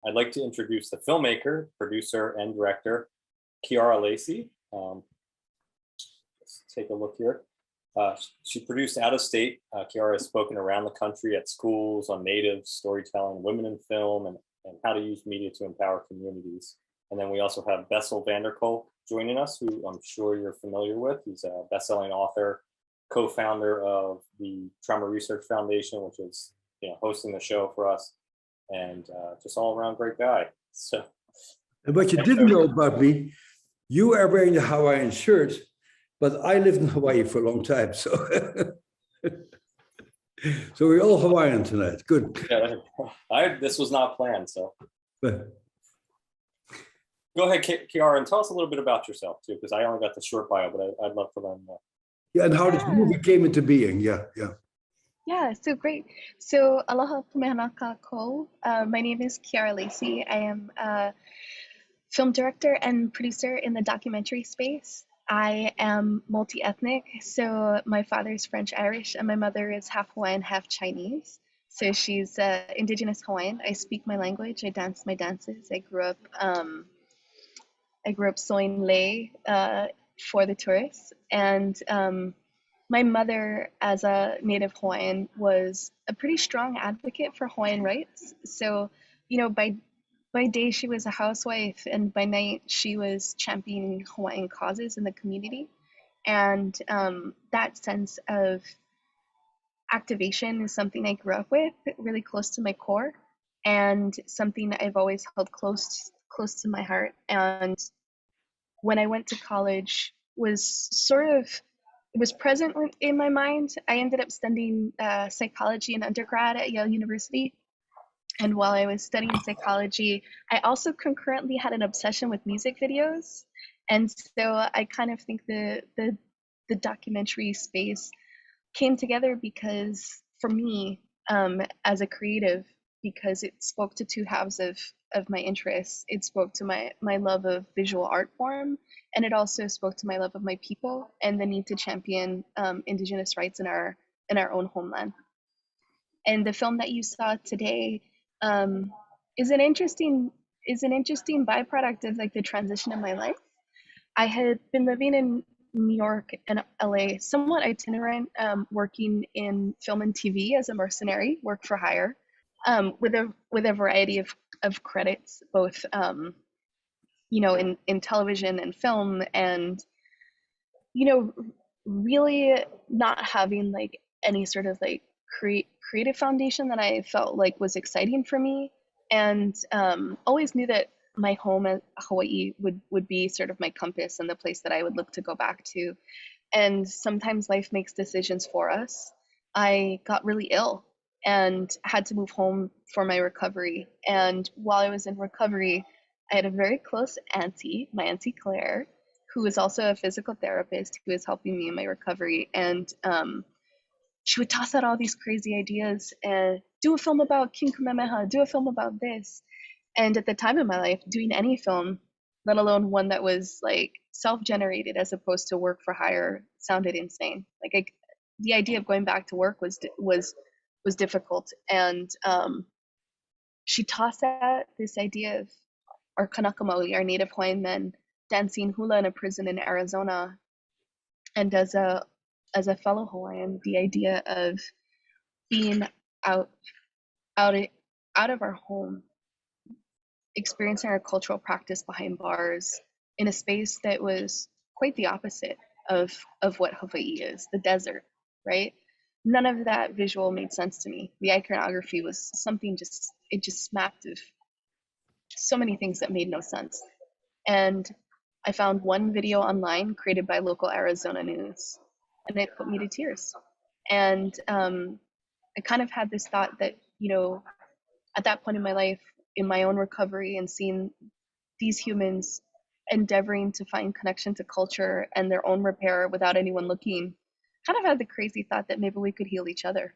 I'd like to introduce the filmmaker, producer, and director, Ciara Lacy. Let's take a look here. She produced Out of State. Ciara has spoken around the country at schools on Native storytelling, women in film, and how to use media to empower communities. And then we also have Bessel joining us, who I'm sure you're familiar with. He's a best-selling author, co-founder of the Trauma Research Foundation, which is hosting the show for us, and just all-around great guy. So, and what you didn't know about me, you are wearing the Hawaiian shirt, but I lived in Hawaii for a long time, so so we're all Hawaiian tonight. Good. Yeah, this was not planned, so. Go ahead, Ciara, and tell us a little bit about yourself too, because I only got the short bio, but I'd love to learn more. Yeah, and how this movie came into being. Yeah. Yeah, so great. So aloha pumehanaka ko. My name is Ciara Lacy. I am a film director and producer in the documentary space. I am multi-ethnic, so my father is French-Irish and my mother is half Hawaiian, half Chinese. So she's indigenous Hawaiian. I speak my language. I dance my dances. I grew up sewing lei for the tourists, and my mother, as a Native Hawaiian, was a pretty strong advocate for Hawaiian rights. So, by day she was a housewife, and by night she was championing Hawaiian causes in the community. And that sense of activation is something I grew up with, really close to my core, and something that I've always held close to my heart. And when I went to college, it was present in my mind. I ended up studying psychology in undergrad at Yale University. And while I was studying psychology, I also concurrently had an obsession with music videos. And so I kind of think the documentary space came together because, for me, as a creative, because it spoke to two halves of my interests. It spoke to my love of visual art form, and it also spoke to my love of my people and the need to champion indigenous rights in our own homeland. And the film that you saw today is an interesting byproduct of like the transition of my life. I had been living in New York and LA, somewhat itinerant, working in film and TV as a mercenary, work for hire, with a variety of credits, both in television and film, and really not having like any sort of like creative foundation that I felt like was exciting for me, and always knew that my home at Hawaii would be sort of my compass and the place that I would look to go back to. And sometimes life makes decisions for us. I got really ill and had to move home for my recovery. And while I was in recovery, I had a very close auntie, my Auntie Claire, who was also a physical therapist who was helping me in my recovery. And she would toss out all these crazy ideas and do a film about King Kamehameha, do a film about this. And at the time in my life, doing any film, let alone one that was like self-generated as opposed to work for hire, sounded insane. Like the idea of going back to work was difficult. And she tossed out this idea of our Kanaka Maoli, our Native Hawaiian men, dancing hula in a prison in Arizona. And as a fellow Hawaiian, the idea of being out of our home, experiencing our cultural practice behind bars in a space that was quite the opposite of what Hawaii is, the desert, right? None of that visual made sense to me. The iconography was something it just smacked of so many things that made no sense. And I found one video online created by local Arizona news, and it put me to tears. And I kind of had this thought that, at that point in my life, in my own recovery, and seeing these humans endeavoring to find connection to culture and their own repair without anyone looking, kind of had the crazy thought that maybe we could heal each other.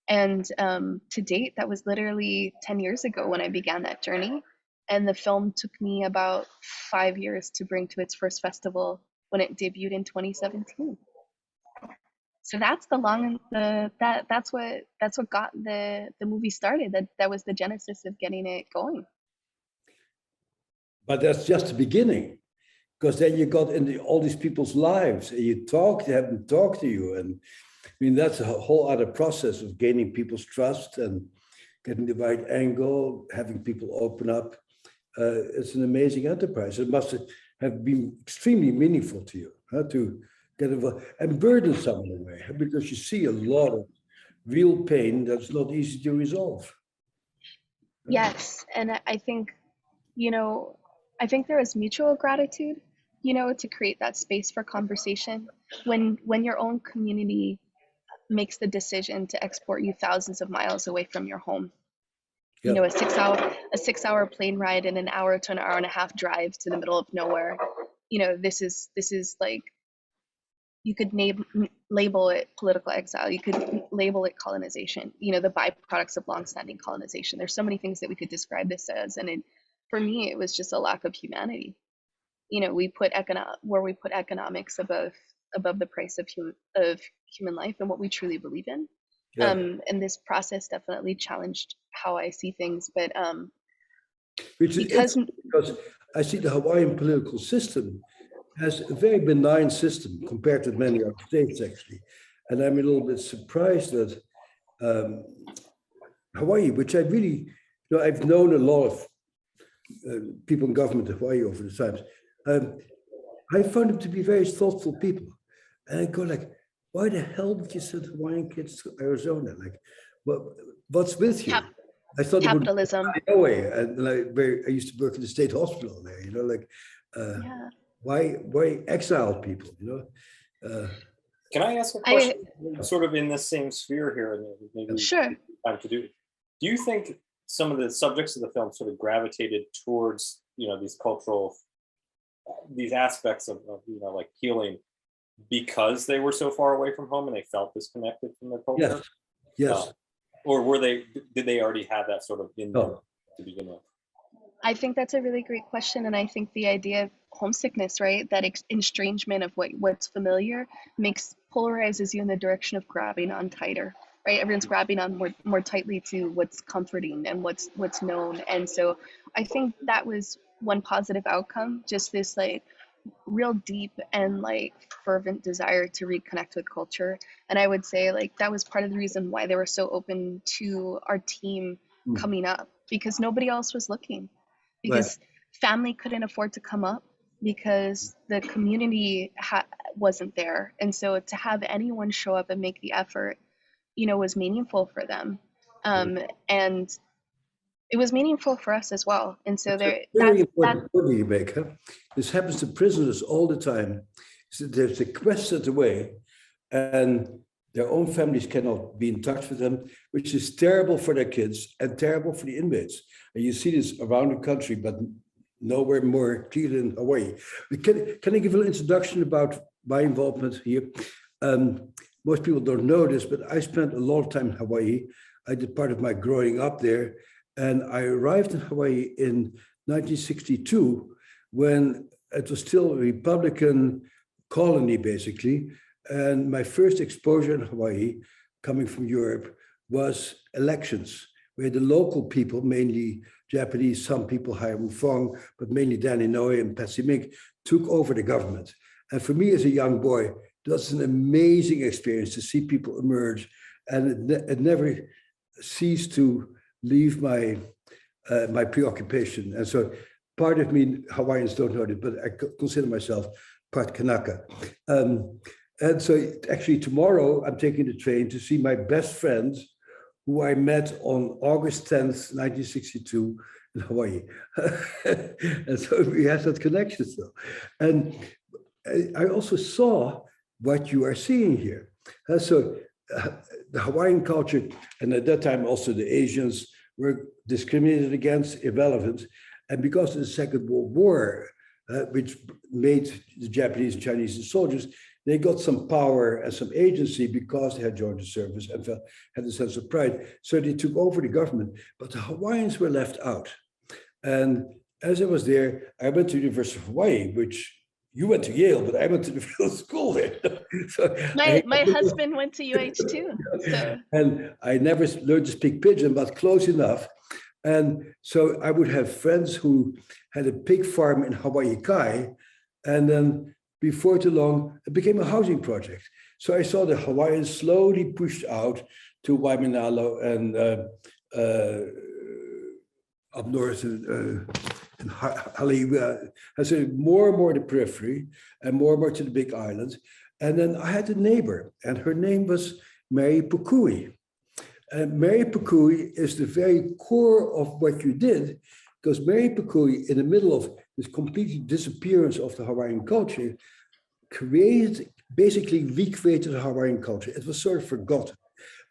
And to date, that was literally 10 years ago when I began that journey. And the film took me about 5 years to bring to its first festival when it debuted in 2017. So that's that's what got the movie started. That was the genesis of getting it going. But that's just the beginning, because then you got into all these people's lives and you have them talk to you. And I mean, that's a whole other process of gaining people's trust and getting the right angle, having people open up. It's an amazing enterprise. It must have been extremely meaningful to you to get involved and burdensome in a way, because you see a lot of real pain that's not easy to resolve. Yes, and I think, I think there is mutual gratitude, to create that space for conversation when your own community makes the decision to export you thousands of miles away from your home. Yeah. A 6 hour plane ride and an hour to an hour and a half drive to the middle of nowhere. This is like, you could label it political exile. You could label it colonization, the byproducts of longstanding colonization. There's so many things that we could describe this as. And for me, it was just a lack of humanity. We put economics above the price of human life and what we truly believe in. Yeah. And this process definitely challenged how I see things. But Which is because I see the Hawaiian political system has a very benign system compared to many other states, actually. And I'm a little bit surprised that Hawaii, which I really, I've known a lot of people in government in Hawaii over the times. I found them to be very thoughtful people. And I go like, why the hell did you send Hawaiian kids to Arizona? Like, what's with you? I thought capitalism. Away. And I used to work in the state hospital there, Yeah. Why exile people, Can I ask a question sort of in the same sphere here? And maybe sure. Time to do you think some of the subjects of the film sort of gravitated towards, these aspects of like healing because they were so far away from home and they felt disconnected from their culture? Yes. Or did they already have that sort of in them to begin with? I think that's a really great question. And I think the idea of homesickness, right, that estrangement of what's familiar polarizes you in the direction of grabbing on tighter, right? Everyone's grabbing on more tightly to what's comforting and what's known. And so I think that was one positive outcome, just this like real deep and like fervent desire to reconnect with culture. And I would say like that was part of the reason why they were so open to our team coming up, because nobody else was looking. Because family couldn't afford to come up, because the community wasn't there. And so to have anyone show up and make the effort, was meaningful for them. And it was meaningful for us as well. And so very important point you make. This happens to prisoners all the time. So they're sequestered away and their own families cannot be in touch with them, which is terrible for their kids and terrible for the inmates. And you see this around the country, but nowhere more clear than Hawaii. Can I give a little introduction about my involvement here? Most people don't know this, but I spent a lot of time in Hawaii. I did part of my growing up there. And I arrived in Hawaii in 1962, when it was still a Republican colony, basically. And my first exposure in Hawaii, coming from Europe, was elections, where the local people, mainly Japanese, some people, Hiram Fong, but mainly Danny Noe and Patsy Mink, took over the government. And for me as a young boy, it was an amazing experience to see people emerge. And it never ceased to leave my preoccupation. And so part of me, Hawaiians don't know it, but I consider myself part Kanaka. And so actually tomorrow I'm taking the train to see my best friends who I met on August 10th, 1962 in Hawaii. And so we have that connection still. And I also saw what you are seeing here. So the Hawaiian culture, and at that time also the Asians, were discriminated against, irrelevant. And because of the Second World War, which made the Japanese and Chinese soldiers, they got some power and some agency because they had joined the service and had a sense of pride. So they took over the government, but the Hawaiians were left out. And as I was there, I went to the University of Hawaii, which you went to Yale, but I went to the field school there. So my husband went to UH too. So. And I never learned to speak Pidgin, but close enough. And so I would have friends who had a pig farm in Hawaii Kai, and then before too long, it became a housing project. So I saw the Hawaiians slowly pushed out to Waimanalo and up north in Haleiwa. I said more and more the periphery and more to the big islands. And then I had a neighbor, and her name was Mary Pukui. And Mary Pukui is the very core of what you did, because Mary Pukui, in the middle of this complete disappearance of the Hawaiian culture, basically recreated the Hawaiian culture. It was sort of forgotten.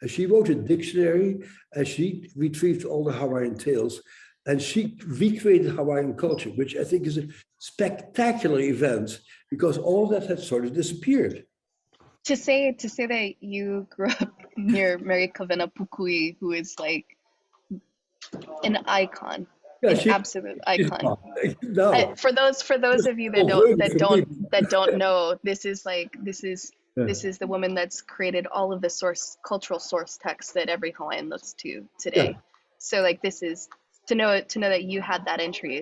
And she wrote a dictionary, and she retrieved all the Hawaiian tales, and she recreated Hawaiian culture, which I think is a spectacular event, because all that had sort of disappeared. To say that you grew up near Mary Kavena Pukui, who is like an icon, absolute icon. No. For those of you that don't know, this is the woman that's created all of the cultural source texts that every Hawaiian looks to today. Yeah. So like this is to know that you had that entry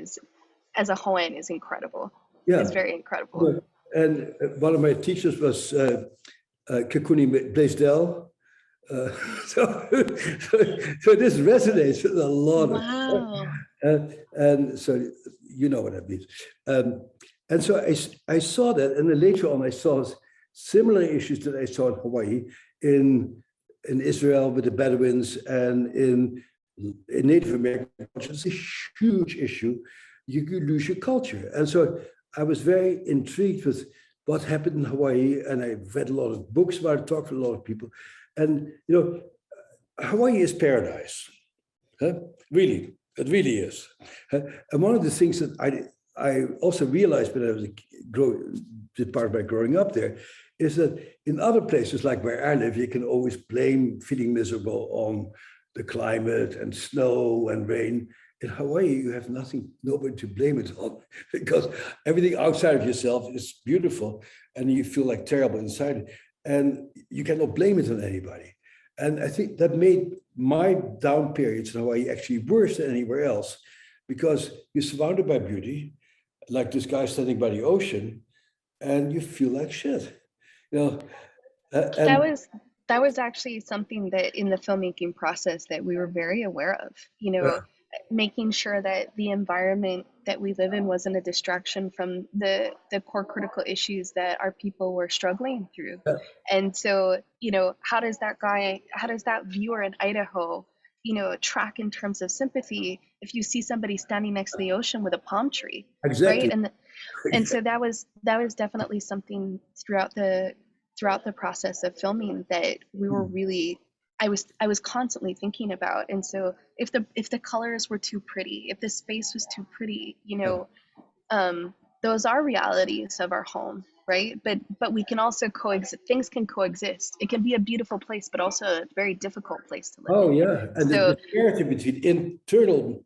as a Hawaiian is incredible. Yeah, it's very incredible. And one of my teachers was Kekuni Blaisdell. So this resonates with a lot. Wow. And so you know what that means. And so I saw that, and then later on I saw similar issues that I saw in Hawaii, in Israel with the Bedouins, and in Native American culture. It's a huge issue. You could lose your culture. And so I was very intrigued with what happened in Hawaii, and I read a lot of books about it, talked to a lot of people. And, you know, Hawaii is paradise. Really, it really is. And one of the things that I also realized when I was did part of my growing up there, is that in other places like where I live, you can always blame feeling miserable on the climate and snow and rain. In Hawaii, you have nobody to blame it on, because everything outside of yourself is beautiful and you feel like terrible inside, and you cannot blame it on anybody. And I think that made my down periods in Hawaii actually worse than anywhere else, because you're surrounded by beauty, like this guy standing by the ocean, and you feel like shit. You know, that was actually something that in the filmmaking process that we were very aware of, you know, making sure that the environment that we live in wasn't a distraction from the core critical issues that our people were struggling through. And so, you know, how does that viewer in Idaho, you know, track in terms of sympathy if you see somebody standing next to the ocean with a palm tree? Exactly. Right. And so that was definitely something throughout the process of filming that we were really, I was constantly thinking about. And so if the colors were too pretty, if the space was too pretty, you know, those are realities of our home, right? But we can also coexist. Things can coexist. It can be a beautiful place, but also a very difficult place to live. Oh yeah, and so, the disparity between internal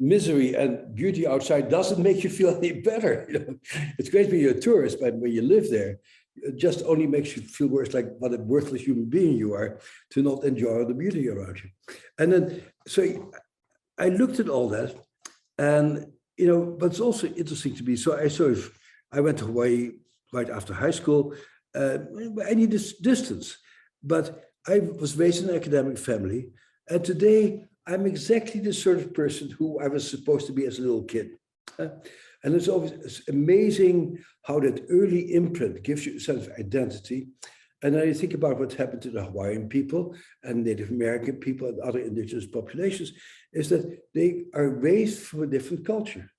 misery and beauty outside doesn't make you feel any better. You know? It's great when you're a tourist, but when you live there, it just only makes you feel worse, like what a worthless human being you are to not enjoy the beauty around you. And then, so I looked at all that, and, you know, but it's also interesting to me. So I went to Hawaii right after high school. I need this distance, but I was raised in an academic family. And today I'm exactly the sort of person who I was supposed to be as a little kid. And it's amazing how that early imprint gives you a sense of identity. And then you think about what happened to the Hawaiian people and Native American people and other indigenous populations, is that they are raised from a different culture.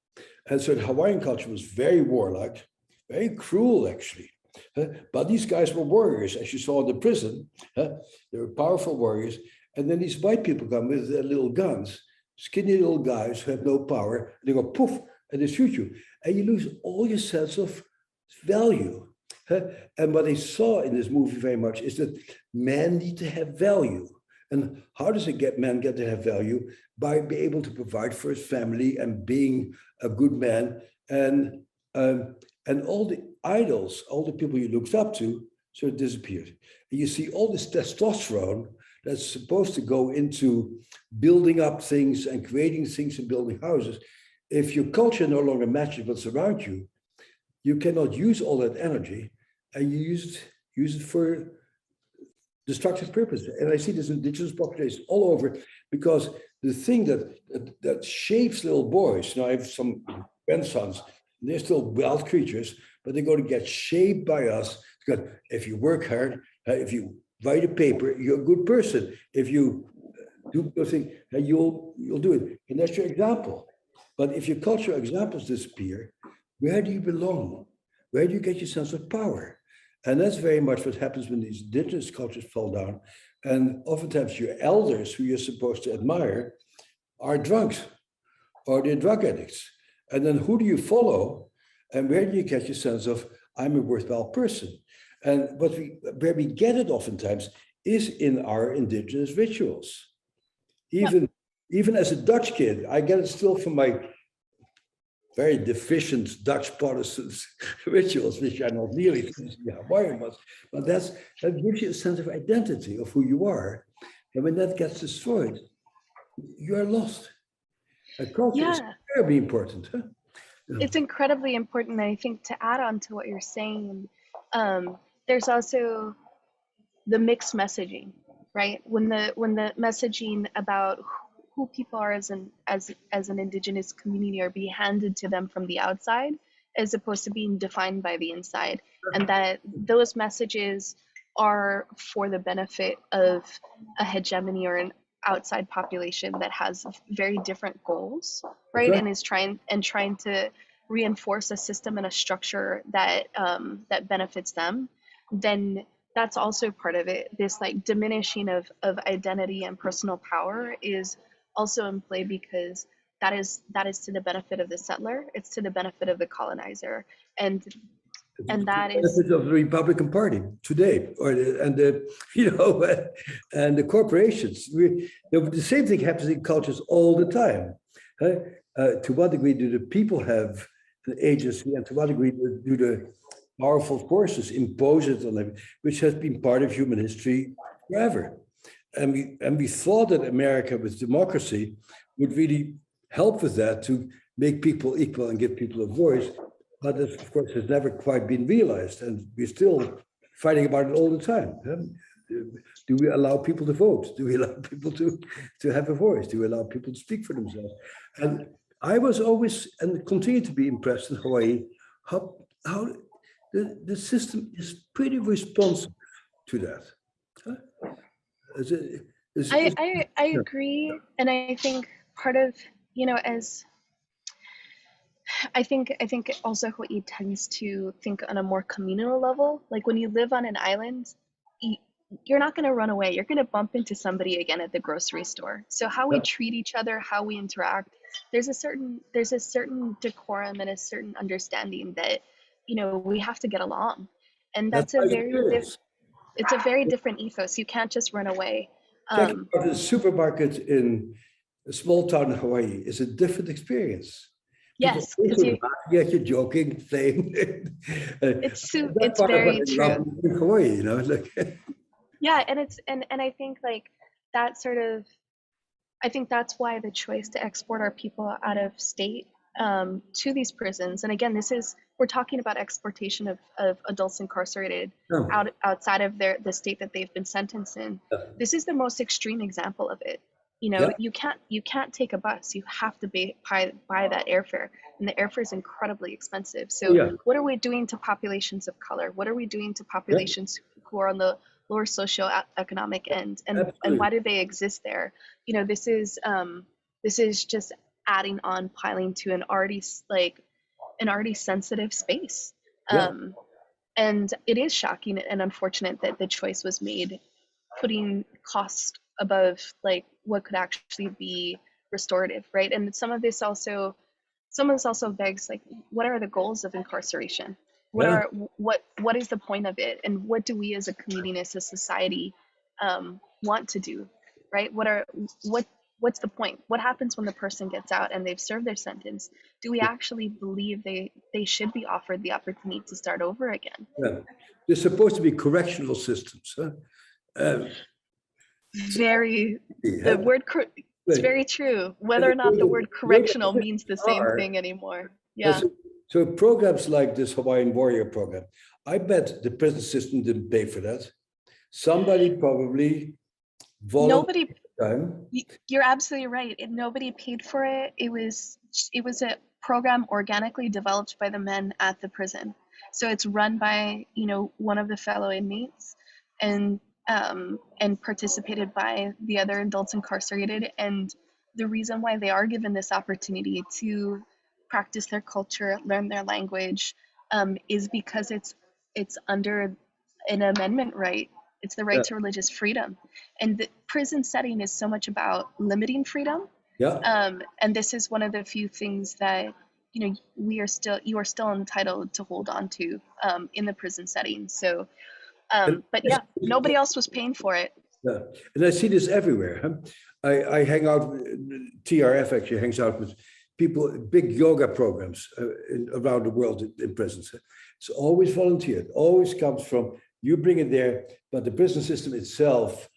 And so the Hawaiian culture was very warlike, very cruel, actually. But these guys were warriors, as you saw in the prison. They were powerful warriors. And then these white people come with their little guns, skinny little guys who have no power. And they go poof, and they shoot you. And you lose all your sense of value. And what they saw in this movie very much is that men need to have value. And how does man get to have value? By being able to provide for his family and being a good man. And all the idols, all the people you looked up to, sort of disappeared. And you see all this testosterone that's supposed to go into building up things and creating things and building houses, if your culture no longer matches what's around you, you cannot use all that energy, and you use it for destructive purpose. And I see this in indigenous populations all over, because the thing that shapes little boys, I have some grandsons, they're still wild creatures, but they're going to get shaped by us, because if you work hard, if you write a paper, you're a good person. If you do the thing, you'll do it. And that's your example. But if your cultural examples disappear, where do you belong? Where do you get your sense of power? And that's very much what happens when these indigenous cultures fall down. And oftentimes your elders, who you're supposed to admire, are drunks or they're drug addicts. And then who do you follow? And where do you get your sense of, I'm a worthwhile person? And where we get it oftentimes is in our indigenous rituals. Even as a Dutch kid, I get it still from my very deficient Dutch Protestant rituals, which are not nearly as Hawaiian ones, but that gives you a sense of identity of who you are. And when that gets destroyed, you are lost. A culture is terribly important. Huh? It's incredibly important. And I think to add on to what you're saying, there's also the mixed messaging, right? When the messaging about who people are as an indigenous community are being handed to them from the outside, as opposed to being defined by the inside, and that those messages are for the benefit of a hegemony or an outside population that has very different goals, right? And is trying to reinforce a system and a structure that that benefits them, then that's also part of it. This like diminishing of identity and personal power is also in play, because that is to the benefit of the settler. It's to the benefit of the colonizer, and that is the benefit of the Republican Party today, and the corporations. The same thing happens in cultures all the time. To what degree do the people have the agency, and to what degree do the powerful forces impose it on them, which has been part of human history forever? And we thought that America with democracy would really help with that, to make people equal and give people a voice. But this, of course, has never quite been realized, and we're still fighting about it all the time. Do we allow people to vote? Do we allow people to have a voice? Do we allow people to speak for themselves? And I was always, and continue to be, impressed in Hawaii, how the system is pretty responsive to that. I agree, and I think part of, as I think also Hawaii tends to think on a more communal level. Like when you live on an island, you're not going to run away. You're going to bump into somebody again at the grocery store. So how we treat each other, how we interact, there's a certain decorum and a certain understanding that we have to get along, and it's a very different ethos. You can't just run away. Checking out the supermarket in a small town in Hawaii is a different experience. Yes, because you're joking, saying it's very true. In Hawaii, Yeah, and I think like that I think that's why the choice to export our people out of state to these prisons, and again, we're talking about exportation of adults incarcerated outside of the state that they've been sentenced in. This is the most extreme example of it. You can't take a bus. You have to buy that airfare, and the airfare is incredibly expensive. So what are we doing to populations of color? What are we doing to populations who are on the lower socioeconomic end, and why do they exist there? This is just adding on, piling to an already sensitive space. And it is shocking and unfortunate that the choice was made, putting cost above like what could actually be restorative, right? And some of this also begs, like, what are the goals of incarceration? What is the point of it, and what do we as a community, as a society, want to do, right? What's the point? What happens when the person gets out and they've served their sentence? Do we actually believe they should be offered the opportunity to start over again? They're supposed to be correctional systems. very, the word, it's very true. Whether or not the word correctional means the same thing anymore. Yeah. So programs like this Hawaiian Warrior program, I bet the prison system didn't pay for that. Somebody probably volunteered. You're absolutely right. Nobody paid for it. It was a program organically developed by the men at the prison. So it's run by, you know, one of the fellow inmates, and participated by the other adults incarcerated. And the reason why they are given this opportunity to practice their culture, learn their language, is because it's under an amendment right. It's the right to religious freedom. And the prison setting is so much about limiting freedom. And this is one of the few things that, you know, you are still entitled to hold on to in the prison setting. So, but yeah, nobody else was paying for it. Yeah, and I see this everywhere. I hang out, TRF actually hangs out with people, big yoga programs around the world in prisons. It's always volunteered, always comes from, you bring it there, but the prison system itself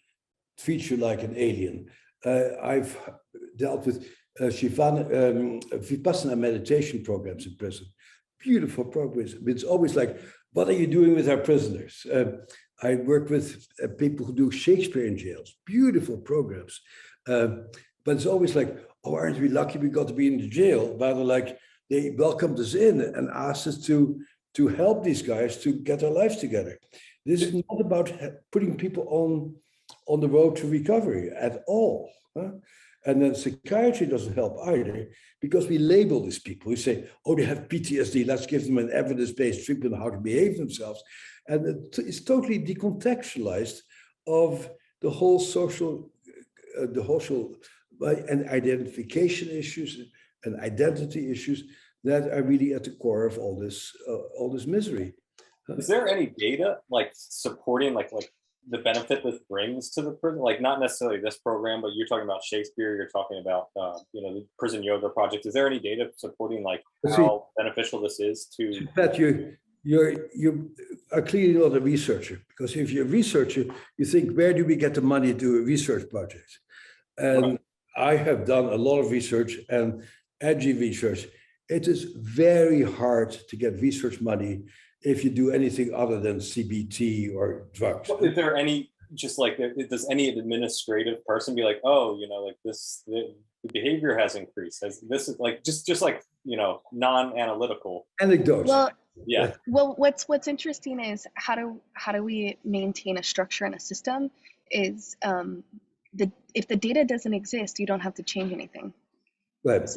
treats you like an alien. I've dealt with Vipassana meditation programs in prison. Beautiful programs. It's always like, what are you doing with our prisoners? I work with people who do Shakespeare in jails. Beautiful programs. But it's always like, oh, aren't we lucky we got to be in the jail? Rather like, they welcomed us in and asked us to help these guys to get their lives together. This is not about putting people on the road to recovery at all. And then psychiatry doesn't help either, because we label these people. We say, oh, they have PTSD, let's give them an evidence-based treatment on how to behave themselves. And it's totally decontextualized of the whole social and identification issues and identity issues that are really at the core of all this misery. Is there any data like supporting like the benefit this brings to the prison? Like not necessarily this program, but you're talking about Shakespeare, you're talking about you know, the prison yoga project. Is there any data supporting like how beneficial this is to? That you are clearly not a researcher, because if you're a researcher, you think, where do we get the money to do a research project? And I have done a lot of research and edgy research. It is very hard to get research money if you do anything other than CBT or drugs. Is there any, just like, does any administrative person be like, oh, you know, like the behavior has increased? This is like, just like, you know, non-analytical. Anecdotes. Well, yeah. Well, what's interesting is how do we maintain a structure and a system is if the data doesn't exist, you don't have to change anything. Right.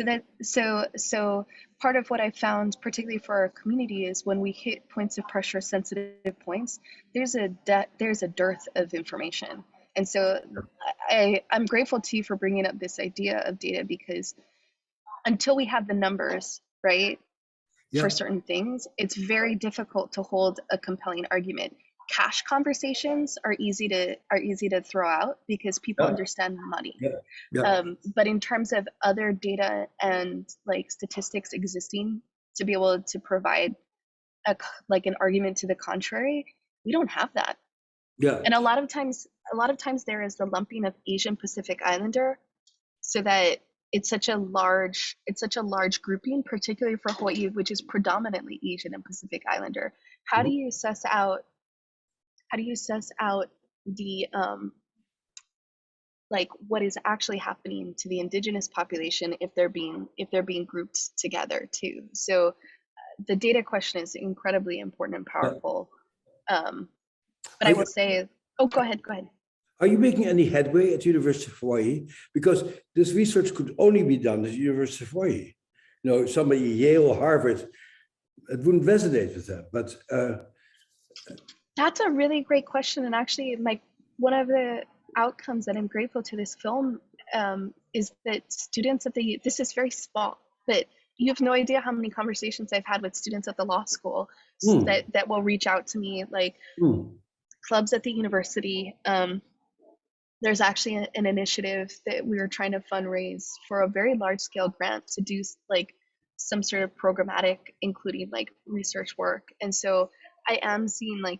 So part of what I found, particularly for our community, is when we hit points of pressure, sensitive points, there's a dearth of information. And so I'm grateful to you for bringing up this idea of data, because until we have the numbers, right, for certain things, it's very difficult to hold a compelling argument. Cash conversations are easy to throw out because people understand money. But in terms of other data and like statistics existing to be able to provide an argument to the contrary, we don't have that. And a lot of times there is the lumping of Asian Pacific Islander, so that it's such a large grouping, particularly for Hawaii, which is predominantly Asian and Pacific Islander. How do you suss out the like what is actually happening to the indigenous population if they're being grouped together too? So the data question is incredibly important and powerful. But I will say, oh, go ahead. Are you making any headway at the University of Hawaii? Because this research could only be done at the University of Hawaii. You know, somebody Yale, Harvard, it wouldn't resonate with them. But that's a really great question. And actually, one of the outcomes that I'm grateful to this film is that students at this is very small, but you have no idea how many conversations I've had with students at the law school that will reach out to me, like clubs at the university. There's actually an initiative that we were trying to fundraise for a very large scale grant to do like some sort of programmatic, including like research work. And so I am seeing like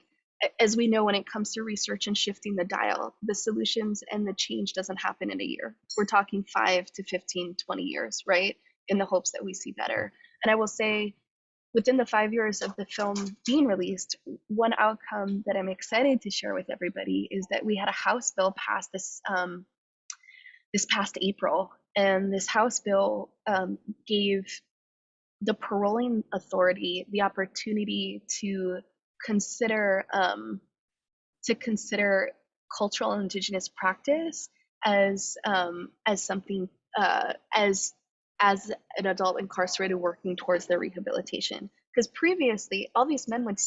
as we know, when it comes to research and shifting the dial, the solutions and the change doesn't happen in a year. We're talking 5 to 15, 20 years, right? In the hopes that we see better. And I will say, within the 5 years of the film being released, one outcome that I'm excited to share with everybody is that we had a House bill passed this past April, and this House bill gave the paroling authority the opportunity to consider cultural and indigenous practice as something as an adult incarcerated working towards their rehabilitation. Because previously, all these men would,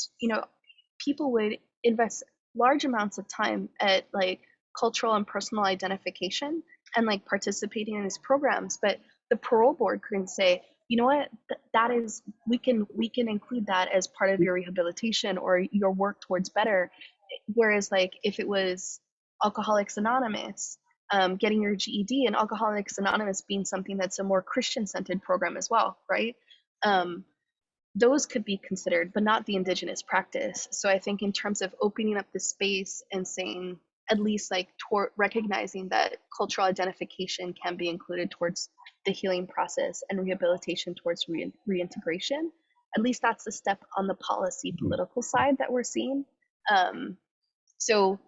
people would invest large amounts of time at like cultural and personal identification and like participating in these programs, but the parole board couldn't say, you know what, that is, we can include that as part of your rehabilitation or your work towards better. Whereas like if it was Alcoholics Anonymous, getting your GED, and Alcoholics Anonymous being something that's a more Christian-centered program as well, right? Those could be considered, but not the indigenous practice. So I think in terms of opening up the space and saying, at least like recognizing that cultural identification can be included towards the healing process and rehabilitation towards reintegration, at least that's the step on the policy political side that we're seeing. So,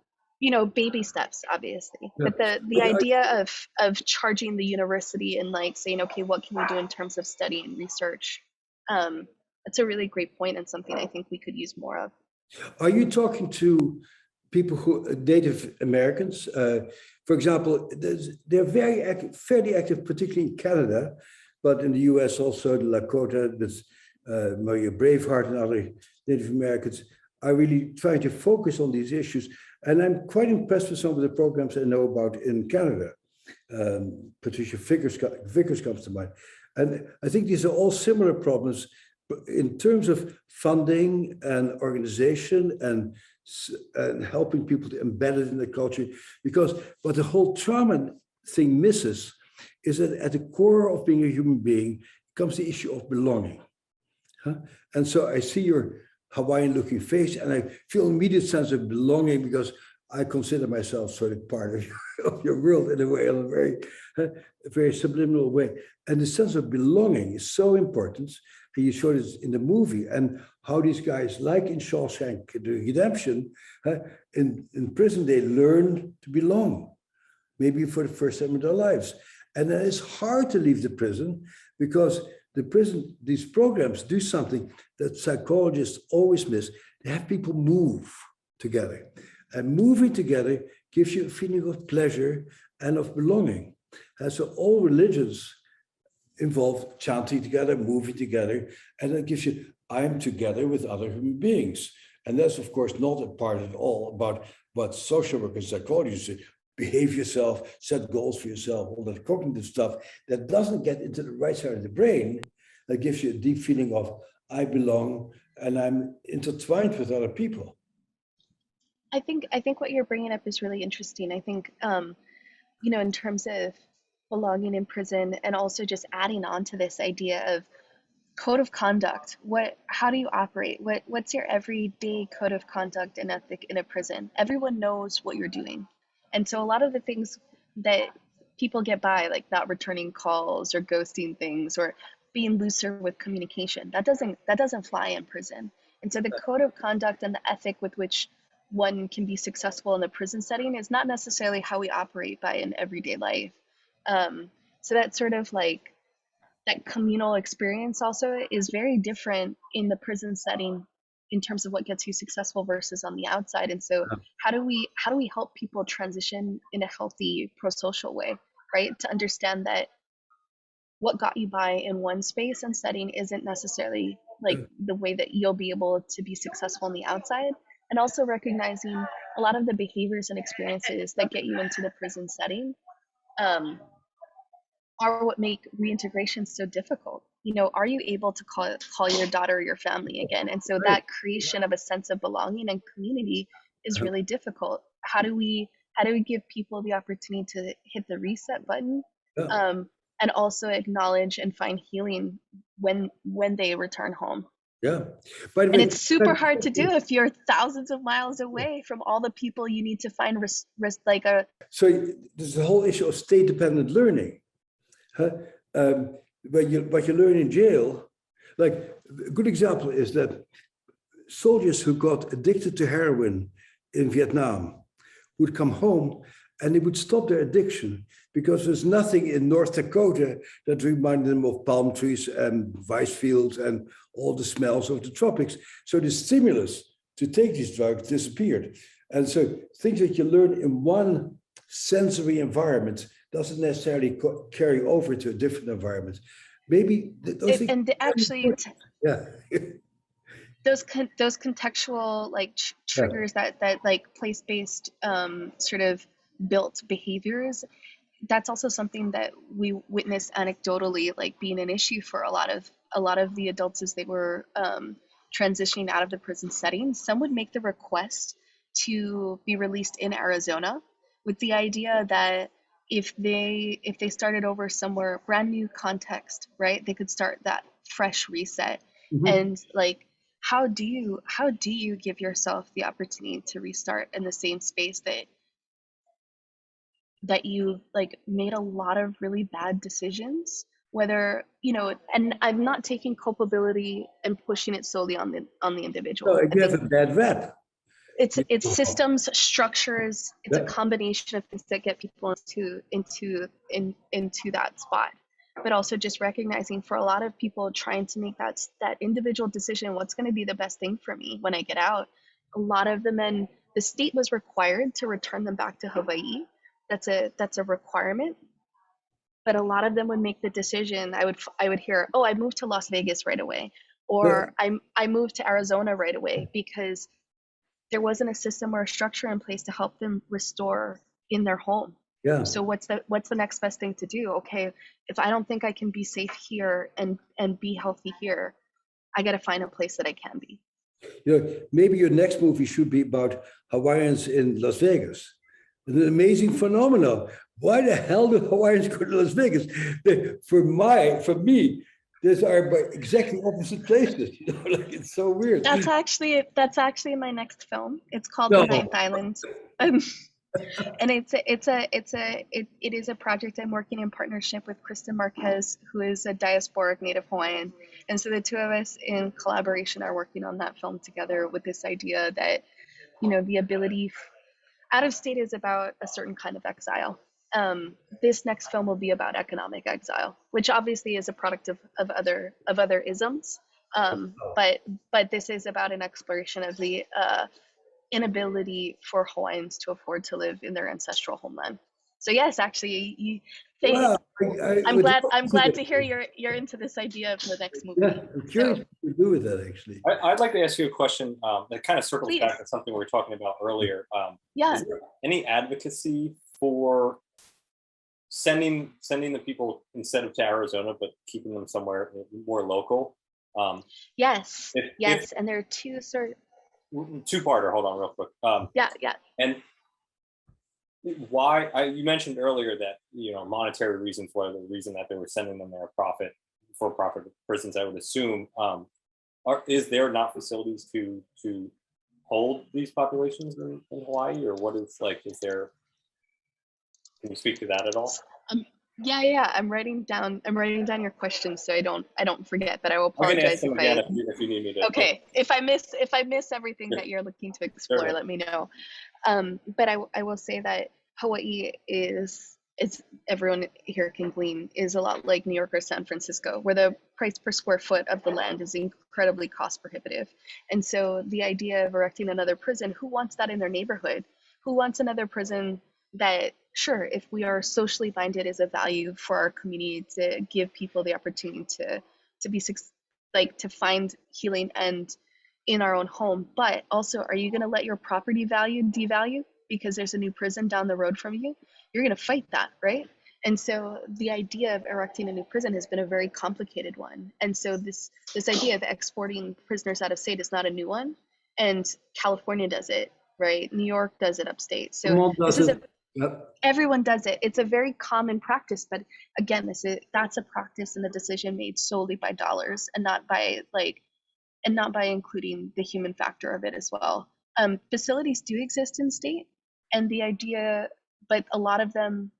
baby steps, obviously, but the idea of charging the university and like saying, okay, what can we do in terms of study and research? That's a really great point and something I think we could use more of. Are you talking to people who are Native Americans? For example, they're very active, fairly active, particularly in Canada, but in the US also, the Lakota, this Maria Braveheart and other Native Americans are really trying to focus on these issues. And I'm quite impressed with some of the programs I know about in Canada. Patricia Vickers comes to mind. And I think these are all similar problems in terms of funding and organization and helping people to embed it in the culture. Because what the whole trauma thing misses is that at the core of being a human being comes the issue of belonging. And so I see your Hawaiian looking face and I feel an immediate sense of belonging because I consider myself sort of part of your world in a way, in a very subliminal way. And the sense of belonging is so important. And you showed it in the movie and how these guys, like in Shawshank Redemption, in prison, they learn to belong, maybe for the first time in their lives. And then it's hard to leave the prison because the prison, these programs do something that psychologists always miss. They have people move together. And moving together gives you a feeling of pleasure and of belonging. And so all religions involve chanting together, moving together, and that gives you, I'm together with other human beings. And that's, of course, not a part at all about what social work and psychologists say. Behave yourself, set goals for yourself, all that cognitive stuff that doesn't get into the right side of the brain, that gives you a deep feeling of, I belong and I'm intertwined with other people. I think what you're bringing up is really interesting. I think, in terms of belonging in prison and also just adding on to this idea of code of conduct. How do you operate? What's your everyday code of conduct and ethic in a prison? Everyone knows what you're doing. And so a lot of the things that people get by, like not returning calls or ghosting things or being looser with communication, that doesn't fly in prison. And so the code of conduct and the ethic with which one can be successful in a prison setting is not necessarily how we operate by in everyday life. So that's sort of like that communal experience also is very different in the prison setting in terms of what gets you successful versus on the outside. And so how do we help people transition in a healthy pro-social way, right? To understand that what got you by in one space and setting isn't necessarily like the way that you'll be able to be successful on the outside. And also recognizing a lot of the behaviors and experiences that get you into the prison setting are what make reintegration so difficult. Are you able to call your daughter or your family again? And so that creation of a sense of belonging and community is really difficult. How do we give people the opportunity to hit the reset button, and also acknowledge and find healing when they return home? Yeah. By the And way, it's super hard to do if you're thousands of miles away from all the people you need to find like a. so there's the whole issue of state-dependent learning. Huh? What you learn in jail, like a good example is that soldiers who got addicted to heroin in Vietnam would come home and they would stop their addiction because there's nothing in North Dakota that reminded them of palm trees and rice fields and all the smells of the tropics. So the stimulus to take these drugs disappeared. And so things that you learn in one sensory environment doesn't necessarily carry over to a different environment. Maybe those things. And actually, Yeah. those contextual like triggers that like place-based sort of built behaviors, that's also something that we witness anecdotally, like being an issue for a lot of the adults as they were transitioning out of the prison setting. Some would make the request to be released in Arizona with the idea that if they started over somewhere, brand new context, right, they could start that fresh reset. Mm-hmm. And like, how do you give yourself the opportunity to restart in the same space that you like made a lot of really bad decisions, whether, you know, and I'm not taking culpability and pushing it solely on the individual. No, you have a bad rep. It's systems, structures, it's a combination of things that get people into that spot. But also just recognizing for a lot of people trying to make that individual decision, what's going to be the best thing for me when I get out. A lot of the men, the state was required to return them back to Hawaii. That's a requirement. But a lot of them would make the decision. I would hear, oh, I moved to Las Vegas right away, or I moved to Arizona right away, because there wasn't a system or a structure in place to help them restore in their home. Yeah. So what's the next best thing to do? Okay, if I don't think I can be safe here and be healthy here, I got to find a place that I can be. You know, maybe your next movie should be about Hawaiians in Las Vegas. It's an amazing phenomenon. Why the hell do Hawaiians go to Las Vegas? For me, these are exactly opposite places. You know, like it's so weird. That's actually my next film. It's called The Ninth Island. And it is a project I'm working in partnership with Kristen Marquez, who is a diasporic Native Hawaiian. And so the two of us in collaboration are working on that film together with this idea that, you know, the ability out of state is about a certain kind of exile. This next film will be about economic exile, which obviously is a product of other isms. But this is about an exploration of the inability for Hawaiians to afford to live in their ancestral homeland. So yes, actually, I'm glad to hear you're into this idea of the next movie. Yeah, I'm curious what you do with that, actually. I'd like to ask you a question that kind of circles back to something we were talking about earlier. Is there any advocacy for sending the people instead of to Arizona, but keeping them somewhere more local? Yes, and there are two sort. Two-parter. Hold on, real quick. Yeah. And why? You mentioned earlier that, you know, monetary reasons were the reason that they were sending them there, for-profit prisons. I would assume. Is there not facilities to hold these populations in Hawaii, or what is like? Is there? Can you speak to that at all? Yeah. I'm writing down your questions so I don't forget. But I will apologize if you need me to. Okay, if I miss everything that you're looking to explore, let me know. But I will say that Hawaii is everyone here can glean, is a lot like New York or San Francisco, where the price per square foot of the land is incredibly cost prohibitive. And so the idea of erecting another prison, who wants that in their neighborhood? Who wants another prison that, sure, if we are socially minded, is a value for our community to give people the opportunity to be to find healing and in our own home, but also, are you going to let your property value devalue because there's a new prison down the road from you? You're going to fight that, right? And so the idea of erecting a new prison has been a very complicated one. And so this idea of exporting prisoners out of state is not a new one. And California does it, right? New York does it upstate. So everyone does it. It's a very common practice, but again, that's a practice and a decision made solely by dollars and not by like and not by including the human factor of it as well. Facilities do exist in state, and the idea, but a lot of them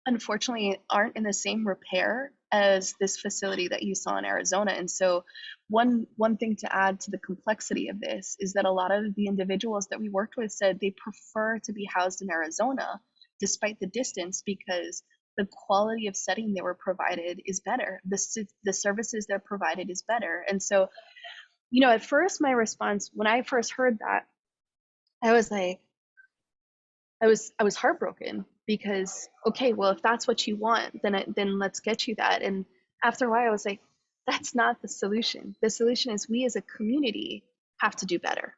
unfortunately aren't in the same repair as this facility that you saw in Arizona. And so one thing to add to the complexity of this is that a lot of the individuals that we worked with said they prefer to be housed in Arizona despite the distance, because the quality of setting they were provided is better. The services they're provided is better. And so, you know, at first my response when I first heard that, I was like, I was heartbroken, because okay, well, if that's what you want, then let's get you that. And after a while I was like, that's not the solution. The solution is we as a community have to do better.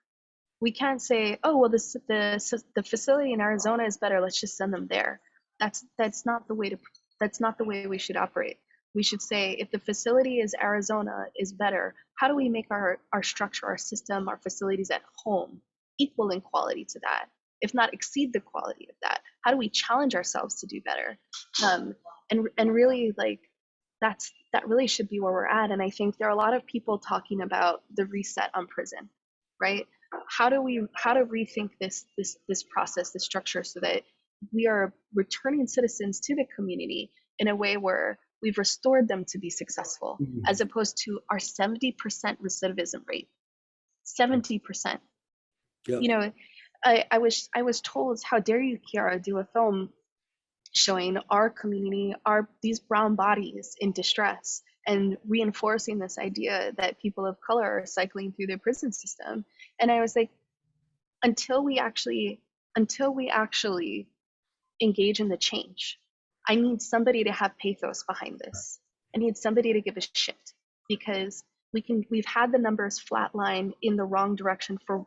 We can't say, oh well, the facility in Arizona is better, let's just send them there. That's not the way we should operate. We should say, if the facility is Arizona is better, how do we make our structure, our system, our facilities at home equal in quality to that, if not exceed the quality of that? How do we challenge ourselves to do better? And really, like, that really should be where we're at. And I think there are a lot of people talking about the reset on prison, right? How to rethink this process, this structure, so that we are returning citizens to the community in a way where we've restored them to be successful, as opposed to our 70% recidivism rate. 70%. Yeah. You know, I was told, how dare you, Ciara, do a film showing our community, these brown bodies in distress, and reinforcing this idea that people of color are cycling through the prison system. And I was like, until we actually engage in the change, I need somebody to have pathos behind this. I need somebody to give a shit, because we've had the numbers flatline in the wrong direction for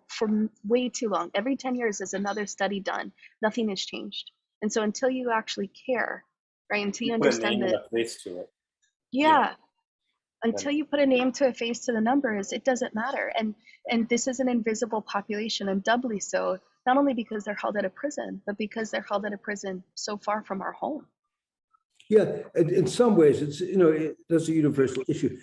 way too long. Every 10 years there's another study done. Nothing has changed. And so until you actually care, right? Until you understand that, face to it. Yeah. Until you put a name to a face to the numbers, it doesn't matter. And this is an invisible population, and doubly so, not only because they're held at a prison, but because they're held at a prison so far from our home. Yeah, and in some ways, it's, you know, that's a universal issue.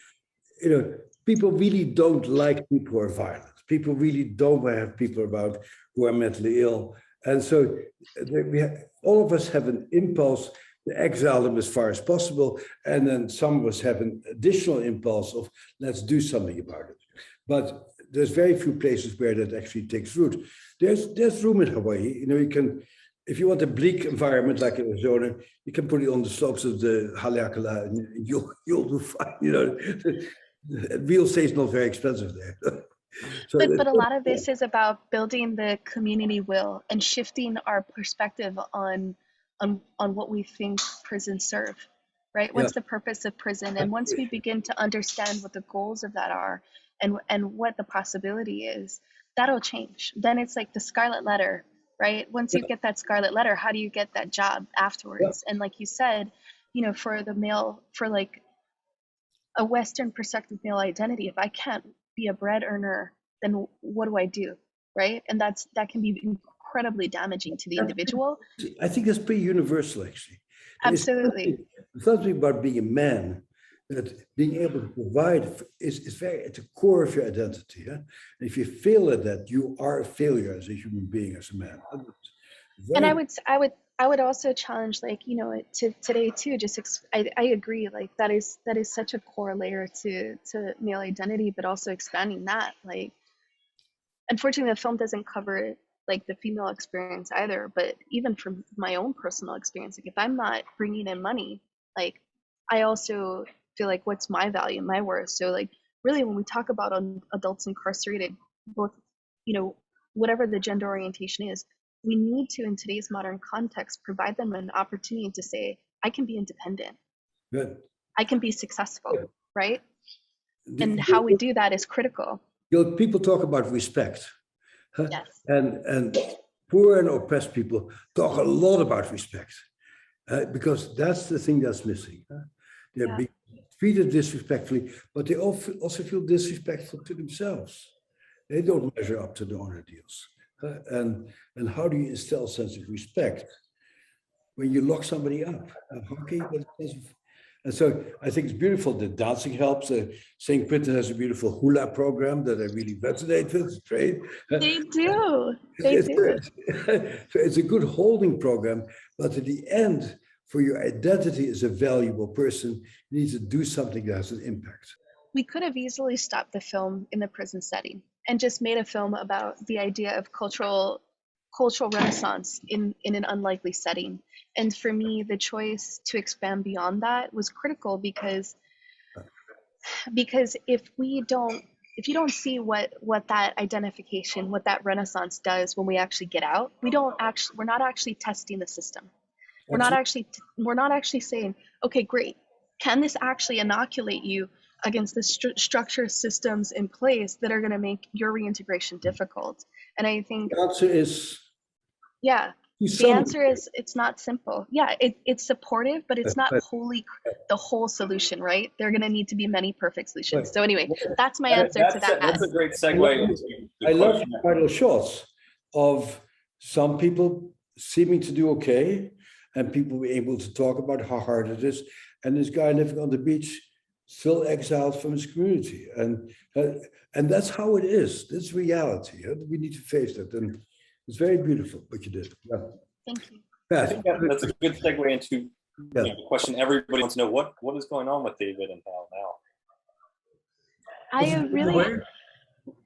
You know, people really don't like people who are violent. People really don't want to have people around who are mentally ill. And so all of us have an impulse to exile them as far as possible. And then some of us have an additional impulse of, let's do something about it. But there's very few places where that actually takes root. There's room in Hawaii. You know, you can, if you want a bleak environment like Arizona, you can put it on the slopes of the Haleakala, and you'll do fine. You know, real estate is not very expensive there. So but a lot of this is about building the community will and shifting our perspective on what we think prisons serve, right? What's the purpose of prison? And once we begin to understand what the goals of that are, and what the possibility is, that'll change. Then it's like the scarlet letter, right? Once you get that scarlet letter, how do you get that job afterwards? And like you said, you know, for the male, for like a Western perspective male identity, if I can't be a bread earner, then what do I do, right? And that can be incredibly damaging to the individual. I think that's pretty universal, actually. Absolutely. It's something about being a man, that being able to provide is very at the core of your identity. Yeah? And if you fail at that, you are a failure as a human being, as a man. And I would also challenge, like, you know, to today too, I agree, like that is such a core layer to male identity, but also expanding that, like, unfortunately the film doesn't cover like the female experience either, but even from my own personal experience, like if I'm not bringing in money, like I also feel like, what's my value, my worth? So like really when we talk about adults incarcerated, both, you know, whatever the gender orientation is, we need to, in today's modern context, provide them an opportunity to say, I can be independent. Good. I can be successful, right? And how we do that is critical. You know, people talk about respect. Huh? Yes. And poor and oppressed people talk a lot about respect, because that's the thing that's missing. Huh? They're being treated disrespectfully, but they also feel disrespectful to themselves. They don't measure up to the honor deals. And how do you instill a sense of respect when you lock somebody up? How can you get a sense of, And so I think it's beautiful that dancing helps. St. Quentin has a beautiful hula program that I really resonate with. It's great. They do. They It's, do. so it's a good holding program, but at the end, for your identity as a valuable person, you need to do something that has an impact. We could have easily stopped the film in the prison setting and just made a film about the idea of cultural renaissance in an unlikely setting. And for me, the choice to expand beyond that was critical because if you don't see what that identification, what that renaissance does when we actually get out, we're not actually testing the system. We're not actually saying, okay, great. Can this actually inoculate you against the structure systems in place that are going to make your reintegration difficult? And I think the answer is, yeah, the answer is it's not simple. Yeah, it's supportive, but it's not wholly the whole solution, right? There are going to need to be many perfect solutions. So anyway, that's my answer to that. That's a great segue. I love the final shots of some people seeming to do okay, and people were able to talk about how hard it is. And this guy living on the beach, still exiled from his community. And that's how it is. That's reality. We need to face that. And it's very beautiful what you did. Yeah. Thank you. I think that's a good segue into the question everybody wants to know. What is going on with David and Hal now?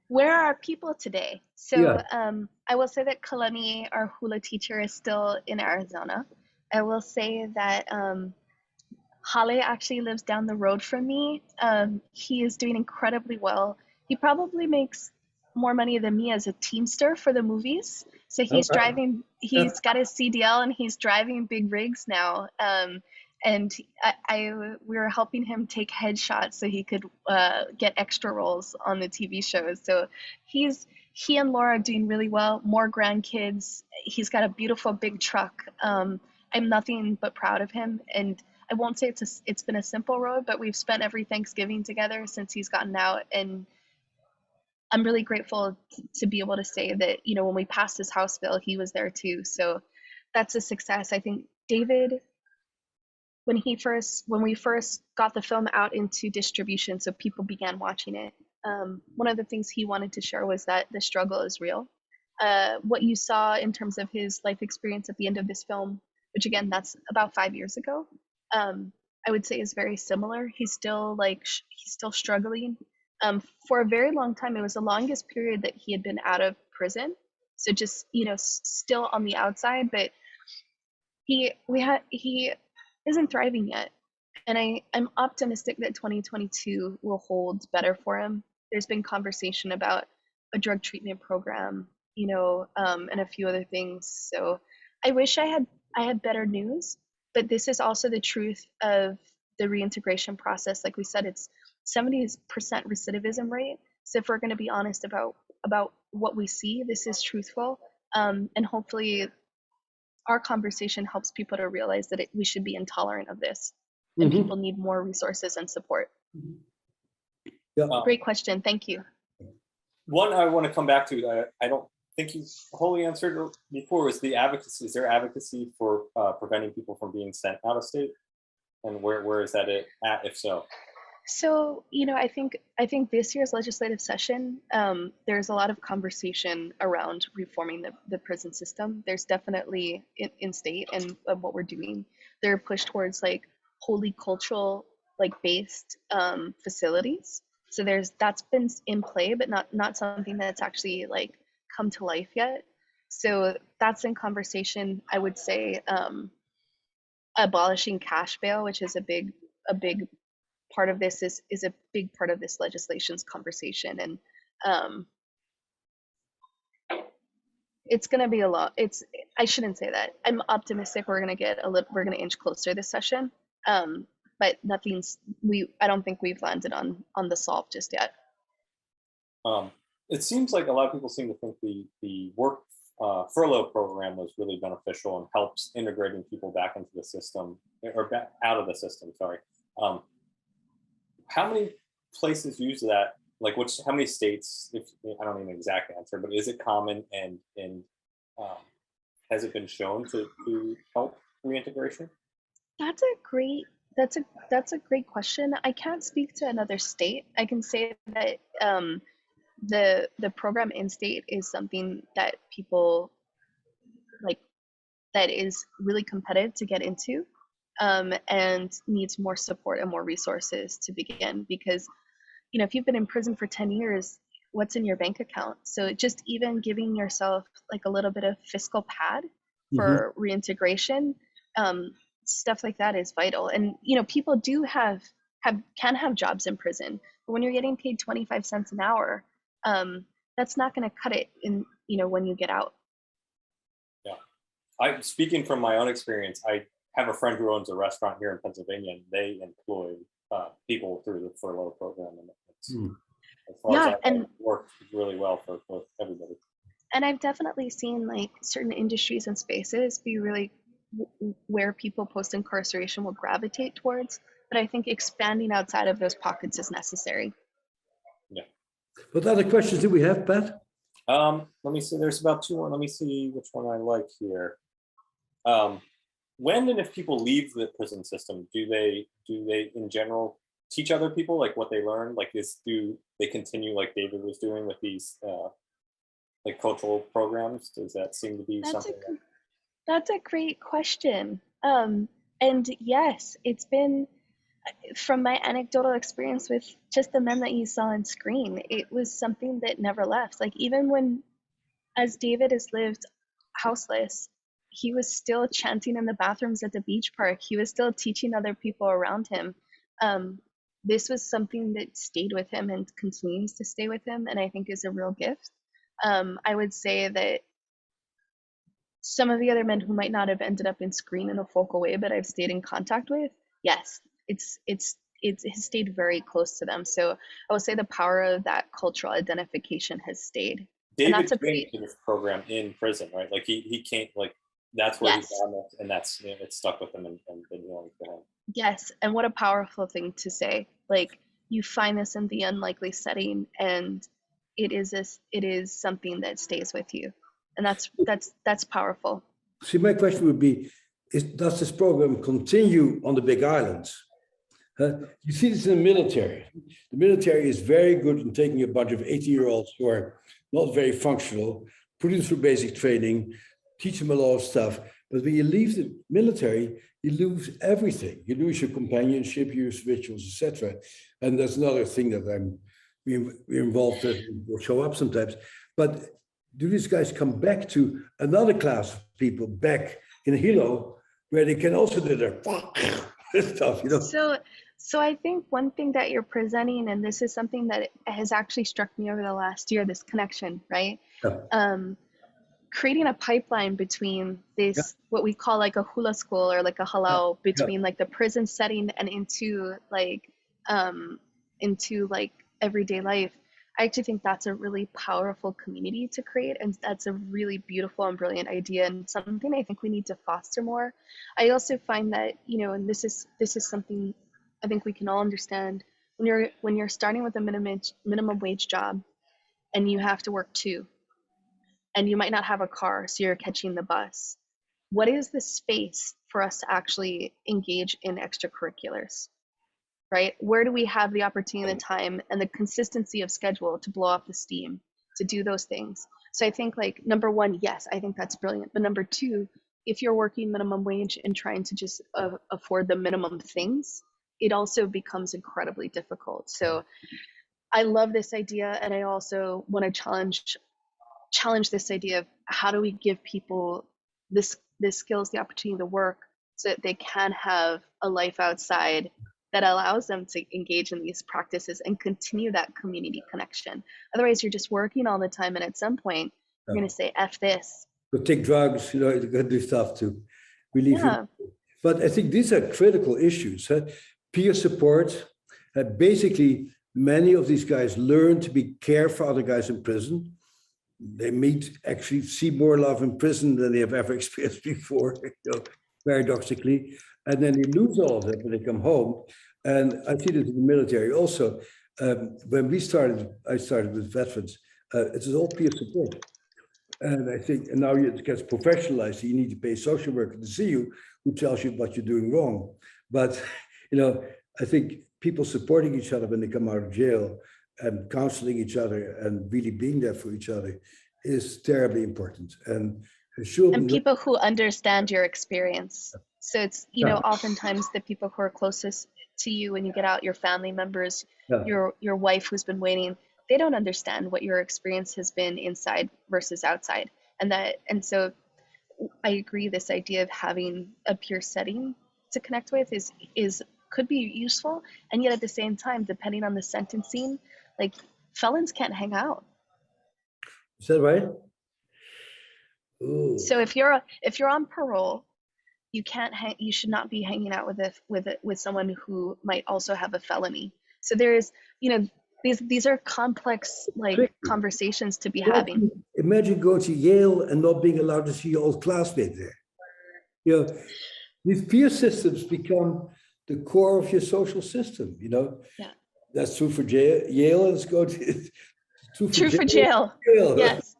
Where are people today? So I will say that Kalani, our hula teacher, is still in Arizona. I will say that Hale actually lives down the road from me. He is doing incredibly well. He probably makes more money than me as a teamster for the movies. So he's he's got his CDL and he's driving big rigs now. And we were helping him take headshots so he could get extra roles on the TV shows. So he and Laura are doing really well. More grandkids. He's got a beautiful big truck. I'm nothing but proud of him. And I won't say it's been a simple road, but we've spent every Thanksgiving together since he's gotten out. And I'm really grateful to be able to say that, when we passed his House bill, he was there too. So that's a success. I think David, when we first got the film out into distribution, so people began watching it, one of the things he wanted to share was that the struggle is real. What you saw in terms of his life experience at the end of this film, which again, that's about 5 years ago, I would say is very similar. He's still struggling. For a very long time, it was the longest period that he had been out of prison. So just, still on the outside, but he isn't thriving yet. And I'm optimistic that 2022 will hold better for him. There's been conversation about a drug treatment program, and a few other things. So I wish I had better news, but this is also the truth of the reintegration process. Like we said, it's 70% recidivism rate. So if we're going to be honest about what we see, this is truthful. And hopefully our conversation helps people to realize that we should be intolerant of this, and people need more resources and support. Yeah. Great question. Thank you. One I want to come back to, I don't think you wholly answered before, was the advocacy. Is there advocacy for preventing people from being sent out of state? And where is that at, if so? So, I think this year's legislative session, there's a lot of conversation around reforming the prison system. There's definitely in state and what we're doing, there are push towards wholly cultural based facilities. So that's been in play, but not something that's actually come to life yet. So that's in conversation. I would say abolishing cash bail, which is a big part of this, is a big part of this legislation's conversation. And it's going to be a lot. I shouldn't say that. I'm optimistic we're going to inch closer this session. But I don't think we've landed on the solve just yet. It seems like a lot of people seem to think the work furlough program was really beneficial and helps integrating people back into the system, or back out of the system, sorry. How many places use that? How many states, I don't know the exact answer, but is it common, and has it been shown to help reintegration? That's a great That's a great question. I can't speak to another state. I can say that the program in state is something that people like, that is really competitive to get into, and needs more support and more resources to begin, because if you've been in prison for 10 years, what's in your bank account? So just even giving yourself like a little bit of fiscal pad Mhm. for reintegration, um, stuff like that is vital. And people do can have jobs in prison, but when you're getting paid 25 cents an hour, that's not going to cut it in when you get out. Yeah. I speaking from my own experience, I have a friend who owns a restaurant here in Pennsylvania, and they employ people through the furlough program, and it's, Mm. as far as Yeah, I know, it worked really well for everybody. and I've definitely seen like certain industries and spaces be really where people post incarceration will gravitate towards. But I think expanding outside of those pockets is necessary. Yeah. What other questions do we have, Pat? Let me see. There's about two more. Let me see which one I like here. When and if people leave the prison system, do they in general teach other people like what they learned? Like this, do they continue like David was doing with these like cultural programs? Does that seem to be That's a something that, that's a great question. And yes, it's been, from my anecdotal experience with just the men that you saw on screen, it was something that never left. Like even when, as David has lived houseless, he was still chanting in the bathrooms at the beach park. He was still teaching other people around him. Um, this was something that stayed with him and continues to stay with him, and I think is a real gift. I would say that some of the other men who might not have ended up in screen in a focal way, but I've stayed in contact with, yes, it has stayed very close to them. So I would say the power of that cultural identification has stayed, and David that's a came pretty, to this program in prison, right? Like he came, like that's where he yes. found it, and that's, it stuck with him and been healing for him. Yes, and what a powerful thing to say. Like you find this in the unlikely setting, and it is something that stays with you, and that's powerful. See, my question would be, does this program continue on the big islands? You see this in the military. The military is very good in taking a bunch of 80-year-olds who are not very functional, put them through basic training, teach them a lot of stuff. But when you leave the military, you lose everything. You lose your companionship, your rituals, etc. And that's another thing that we're involved in, will show up sometimes. But do these guys come back to another class of people back in Hilo, where they can also do their stuff, So I think one thing that you're presenting, and this is something that has actually struck me over the last year, this connection, right? Yeah. Creating a pipeline between this, what we call like a hula school or like a halau, between like the prison setting and into like everyday life. I actually think that's a really powerful community to create, and that's a really beautiful and brilliant idea, and something I think we need to foster more. I also find that, and this is something I think we can all understand, when you're starting with a minimum wage job and you have to work two, and you might not have a car, so you're catching the bus. What is the space for us to actually engage in extracurriculars? Right? Where do we have the opportunity, the time, and the consistency of schedule to blow off the steam, to do those things? So I think, like, number one, yes, I think that's brilliant. But number two, if you're working minimum wage and trying to just afford the minimum things, it also becomes incredibly difficult. So I love this idea, and I also want to challenge this idea of how do we give people this skills, the opportunity to work, so that they can have a life outside that allows them to engage in these practices and continue that community connection. Otherwise, you're just working all the time, and at some point, you're going to say, F this. Go take drugs, you go do stuff to relieve Yeah. it. But I think these are critical issues. Peer support. Basically, many of these guys learn to be care for other guys in prison. They actually see more love in prison than they have ever experienced before, paradoxically. And then they lose all of that when they come home. And I see this in the military also. When I started with veterans, it was all peer support. And I think, and now it gets professionalized. You need to pay a social worker to see you, who tells you what you're doing wrong. But You know, I think people supporting each other when they come out of jail and counseling each other and really being there for each other is terribly important. And people who understand your experience. So it's, you know, oftentimes the people who are closest to you when you get out, your family members, your wife who's been waiting, they don't understand what your experience has been inside versus outside. And so I agree, this idea of having a peer setting to connect with is could be useful. And yet at the same time, depending on the sentencing, like felons can't hang out. Is that right? Ooh. So if you're on parole, you can't you should not be hanging out with someone who might also have a felony. So there's, you know, these are complex conversations to be having. Imagine going to Yale and not being allowed to see your old classmate there. You know, these peer systems become the core of your social system, you know. Yeah. That's true for Yale, and it's going to true for jail. Yes.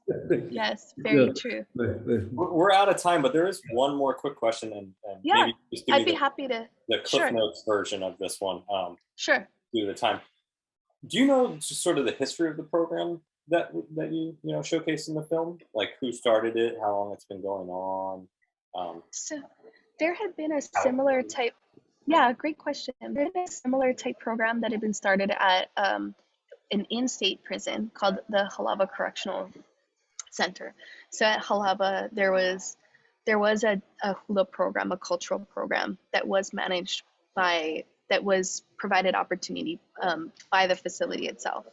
Yes, very true. We're out of time, but there is one more quick question, and maybe just give I'd be happy to. The Cliff Notes version of this one. Sure. Due to the time. Do you know just sort of the history of the program that you showcase in the film? Like who started it, how long it's been going on? So there had been a similar type. Yeah, great question. There had been a similar type program that had been started at an in-state prison called the Halava Correctional Center. So at Halava, there was a hula program, a cultural program that was managed that was provided opportunity by the facility itself.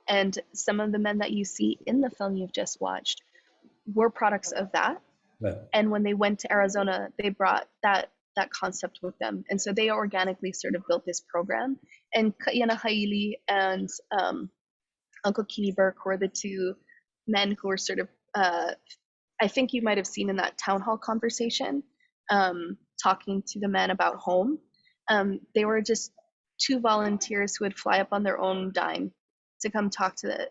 And some of the men that you see in the film you've just watched were products of that. Right. And when they went to Arizona, they brought that concept with them. And so they organically sort of built this program. And Ka'ina Haili and Uncle Kini Burke were the two men who were sort of, I think you might have seen in that town hall conversation, talking to the men about home. They were just two volunteers who would fly up on their own dime to come talk to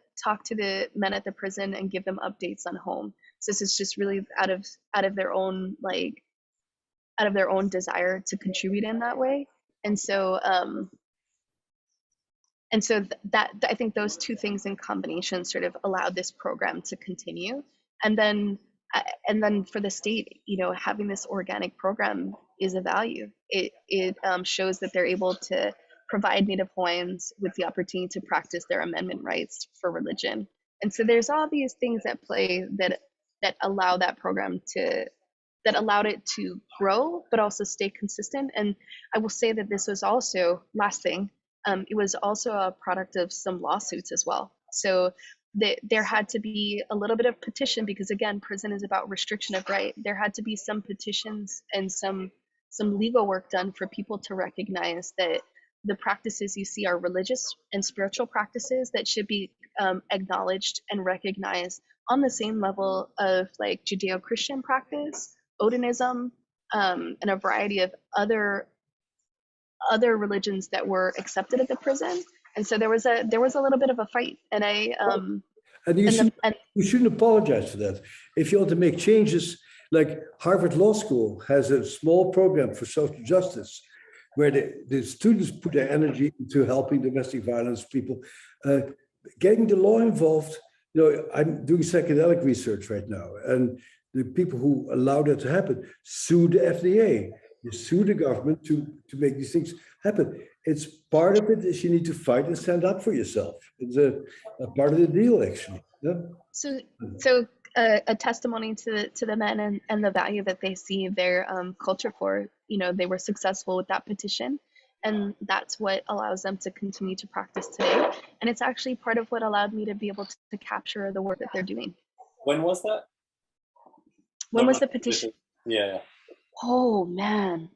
the men at the prison and give them updates on home. So this is just really out of their own desire to contribute in that way. And so that I think those two things in combination sort of allowed this program to continue. And then for the state, you know, having this organic program is a value. It shows that they're able to provide Native Hawaiians with the opportunity to practice their amendment rights for religion. And so there's all these things at play that allow that program that allowed it to grow, but also stay consistent. And I will say that this was also, last thing, it was also a product of some lawsuits as well. So there had to be a little bit of petition because, again, prison is about restriction of right. There had to be some petitions and some legal work done for people to recognize that the practices you see are religious and spiritual practices that should be acknowledged and recognized on the same level of like Judeo-Christian practice, Odinism, and a variety of other religions that were accepted at the prison. And so there was a little bit of a fight, and you shouldn't apologize for that. If you want to make changes, like Harvard Law School has a small program for social justice, where the students put their energy into helping domestic violence people, getting the law involved. You know, I'm doing psychedelic research right now, and the people who allow that to happen sue the FDA. You sue the government to make these things happen. It's part of it is you need to fight and stand up for yourself. It's a part of the deal, actually. Yeah. So a testimony to the men and the value that they see their culture for. You know, they were successful with that petition, and that's what allows them to continue to practice today. And it's actually part of what allowed me to be able to capture the work that they're doing. When was that? When was the petition? Yeah. Oh man.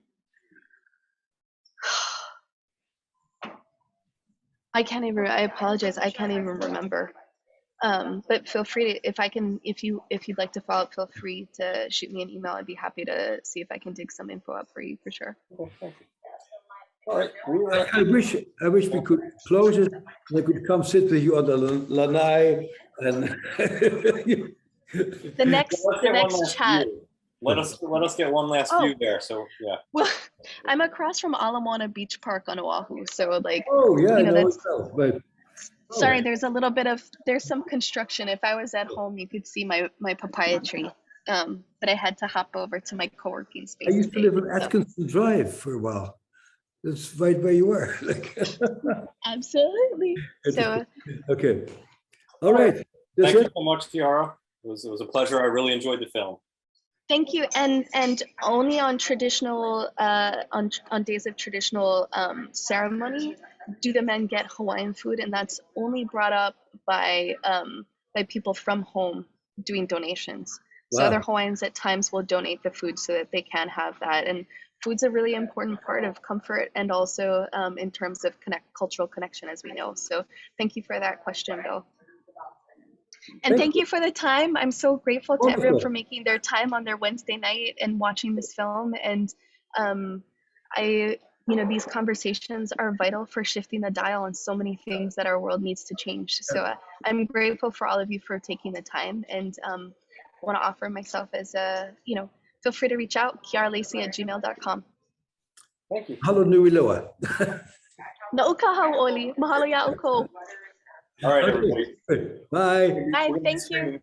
I apologize. I can't even remember. But feel free to, if you'd like to follow up, feel free to shoot me an email. I'd be happy to see if I can dig some info up for you, for sure. Okay, thank you. All right. I wish we could close it. I could come sit with you on the lanai and the next chat. let us get one last view there. So yeah. Well, I'm across from Ala Moana Beach Park on Oahu, so like. Oh yeah, you know, I know that's. itself, but Sorry, there's some construction. If I was at home, you could see my papaya tree. But I had to hop over to my co-working space. I used to live on so. Atkinson Drive for a while. That's right where you were. Absolutely. So okay. All right. Thank you so much, Ciara. It was a pleasure. I really enjoyed the film. Thank you. And only on traditional on days of traditional ceremony do the men get Hawaiian food, and that's only brought up by people from home doing donations. Wow. So other Hawaiians at times will donate the food so that they can have that. And food's a really important part of comfort and also in terms of cultural connection, as we know. So thank you for that question, Bill. And thank you for the time. I'm so grateful to everyone for making their time on their Wednesday night and watching this film. And these conversations are vital for shifting the dial on so many things that our world needs to change. So I'm grateful for all of you for taking the time, and want to offer myself as feel free to reach out, kiaralacy@gmail.com. Thank you. Halo nui loa. Na'uka hau'oli. Mahalo ya uko. All right, everybody. Bye. Bye. Thank you.